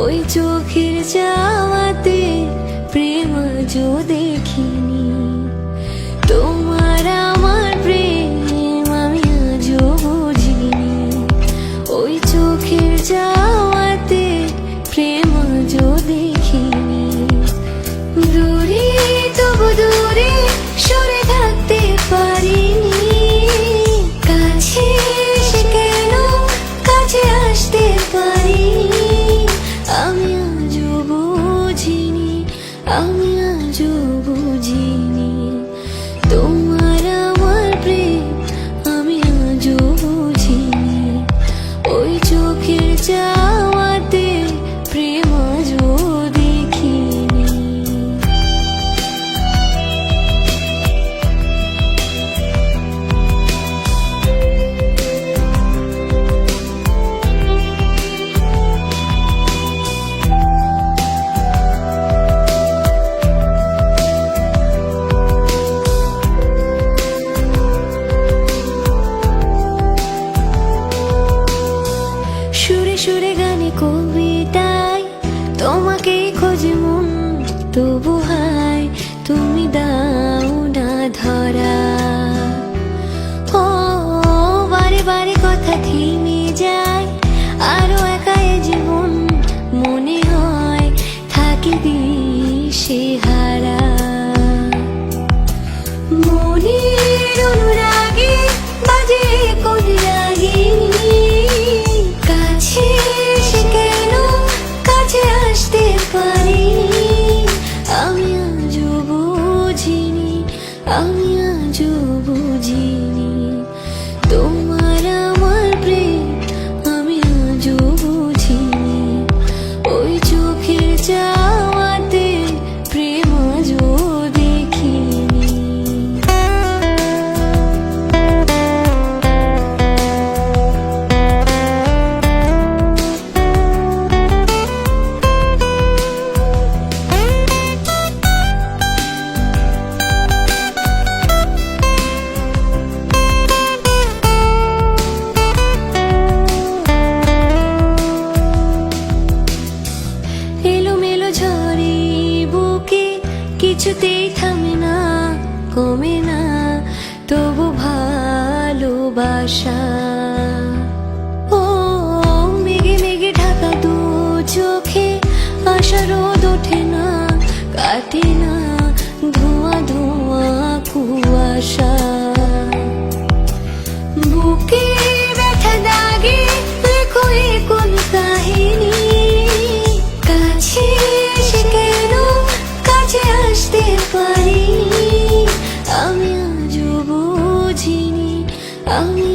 ওই চোখের চাওয়াতে প্রেম আজও দেখিনি। তোমার আমার প্রেম আমি আজও বুঝিনি। ওই চোখের চাওয়াতে প্রেম আজও দেখিনি। দূরে তবু দূরে সরে থাকতে পারিনি। কাছে এসে কেন কাছে আসতে পারিনি। আমি আজও বুঝিনি, আমি আজও বুঝিনি। তোমার আমার প্রেম আমি আজও বুঝিনি। ওই চোখের চাওয়াতে প্রেম আজও দেখিনি। সুরে সুরে গানে কবিতায় তোমাকেই খোঁজে মন, তবু হায় তুমি দাও না ধরা। ও বারে বারে কথা থেমে যায়, আরো একা এ জীবন মনে হয় থাকি দিশে হারা। মনের অনুরাগে বাজে কোন রাগিনী। কাছে এসে কেন কাছে আসতে পারিনি। আমি আজও বুঝিনি, আমি আজও বুঝিনি। তোমার আমার প্রেম আমি আজও বুঝিনি। ওই চোখের চাওয়াতে প্রেম আজও দেখিনি। এলোমেলো ঝড়ে বুকে কিছুতেই থামে না, কমে না তবু ভালোবাসা। ও মেঘে মেঘে ঢাকা দু চোখে আশা রোদ ওঠে না, কাটে না ধোঁয়া ধোঁয়া কুয়াশা। বুকে ব্যথা দাগে লেখো এ কোন কাহিনী। কাছে এসে কেন কাছে আসতে পারিনি। আমি আজও বুঝিনি, আমি